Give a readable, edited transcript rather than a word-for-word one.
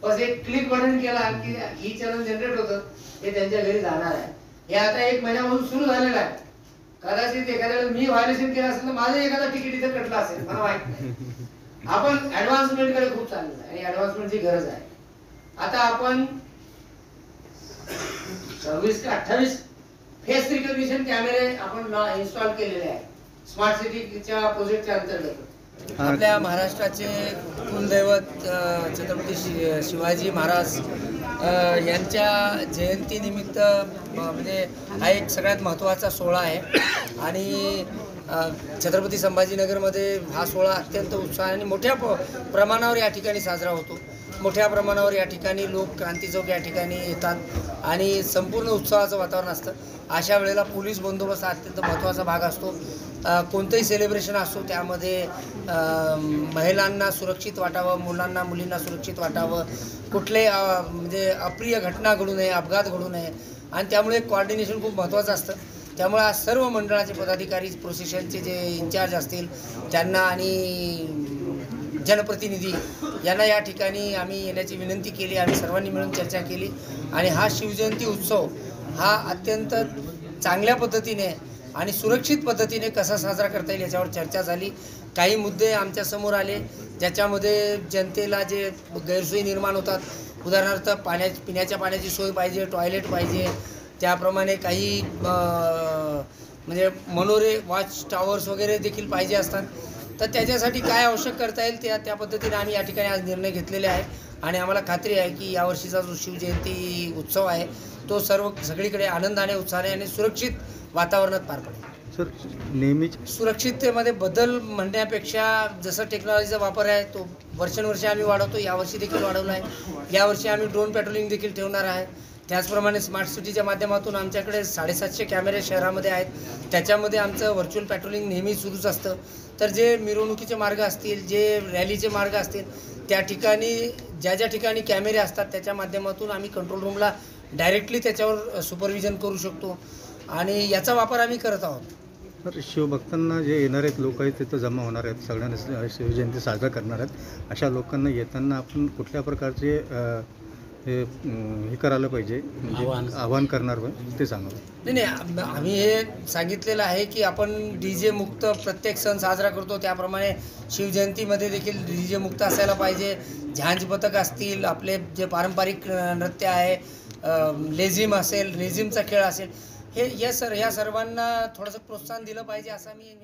बस एक click button केला की ई चलन जनरेट होतं, हे त्यांच्या घरी जाणार आहे. हे आता 1 महिन्यापासून सुरू झालेलं आहे. कदाचित एखाद्या वेळेस मी व्हायलेशन केलं असेल तर माझं एखादा तिकीट इथं कटलं असेल, मला माहित नाही. आपण ऍडव्हान्समेंट कडे खूप चाललेलं आहे आणि ऍडव्हान्समेंटची गरज आहे. आता आपण 26 का 28 फेस रिकग्निशन कॅमेरे आपण इन्स्टॉल केलेले आहे स्मार्ट सिटीच्या प्रोजेक्टच्या अंतर्गत. आपल्या महाराष्ट्राचे कुलदैवत छत्रपती शिवाजी महाराज यांच्या जयंतीनिमित्त म्हणजे हा एक सगळ्यात महत्त्वाचा सोहळा आहे आणि छत्रपती संभाजीनगरमध्ये हा सोहळा अत्यंत उत्साह आणि मोठ्या प्रमाणावर या ठिकाणी साजरा होतो. मोठ्या प्रमाणावर या ठिकाणी लोक क्रांती चौक या ठिकाणी येतात आणि संपूर्ण उत्सवाचं वातावरण असतं. अशा वेळेला पोलीस बंदोबस्त हा अत्यंत महत्त्वाचा भाग असतो. कोणतंही सेलिब्रेशन असतो त्यामध्ये महिलांना सुरक्षित वाटावं, मुलींना सुरक्षित वाटावं, कुठले म्हणजे अप्रिय घटना घडू नये, अपघात घडू नये आणि त्यामुळे कोऑर्डिनेशन खूप महत्त्वाचं असतं. त्यामुळे आज सर्व मंडळाचे पदाधिकारी, प्रोसेशनचे जे इन्चार्ज असतील त्यांना आणि जनप्रतिनिधी यांना या ठिकाणी आम्ही येण्याची विनंती केली. आम्ही सर्वांनी मिळून चर्चा केली आणि हा शिवजयंती उत्सव हा अत्यंत चांगल्या पद्धतीने आणि सुरक्षित पद्धतीने कसा साजरा करता येईल याच्यावर चर्चा झाली. काही मुद्दे आमच्यासमोर आले ज्याच्यामध्ये जनतेला जे गैरसोयी निर्माण होतात, उदाहरणार्थ पिण्याच्या पाण्याची सोय पाहिजे, टॉयलेट पाहिजे, त्याप्रमाणे काही म्हणजे मनोरे वॉच टावर्स वगैरे देखील पाहिजे असतात. तर त्याच्यासाठी काय आवश्यक करता येईल त्या पद्धतीने आम्ही या ठिकाणी आज निर्णय घेतलेले आहे आणि आम्हाला खात्री आहे की यावर्षीचा जो शिवजयंती उत्सव आहे तो सगळीकडे आनंदाने, उत्साहाने आणि सुरक्षित वातावरणात पार पडेल. सर, नेहमीच सुरक्षिततेमध्ये बदल म्हणण्यापेक्षा जसं टेक्नॉलॉजीचा वापर आहे तो वर्षानुवर्षे आम्ही वाढवतो. यावर्षी देखील वाढवला आहे. यावर्षी आम्ही ड्रोन पेट्रोलिंग देखील ठेवणार आहे. त्याचप्रमाणे स्मार्ट सिटीच्या माध्यमातून आमच्याकडे 750 कॅमेरे शहरामध्ये आहेत. त्याच्यामध्ये आमचं व्हर्च्युअल पेट्रोलिंग नेहमी सुरूच असतं. तर जे मिरवणुकीचे मार्ग असतील, जे रॅलीचे मार्ग असतील, त्या ठिकाणी ज्या ठिकाणी कॅमेरे असतात त्याच्या माध्यमातून आम्ही कंट्रोल रूमला डायरेक्टली त्याच्यावर सुपरविजन करू शकतो आणि याचा वापर आम्ही करत आहोत. तर शिवभक्तांना जे येणार आहेत लोक आहेत तिथं जमा होणार आहेत, सगळ्यांना शिवजयंती साजरा करणार आहेत, अशा लोकांना येताना आपण कुठल्या प्रकारचे हे करायला पाहिजे, म्हणजे आवाहन करणार ते सांगा. नाही, आम्ही हे सांगितलेलं आहे की आपण DJ मुक्त प्रत्येक सण साजरा करतो त्याप्रमाणे शिवजयंतीमध्ये देखील DJ मुक्त असायला पाहिजे. झांज पथक असतील, आपले जे पारंपरिक नृत्य आहे, लेझिम असेल, लेझिमचा खेळ असेल, ह्या सर्वांना थोडंसं प्रोत्साहन दिलं पाहिजे असं मी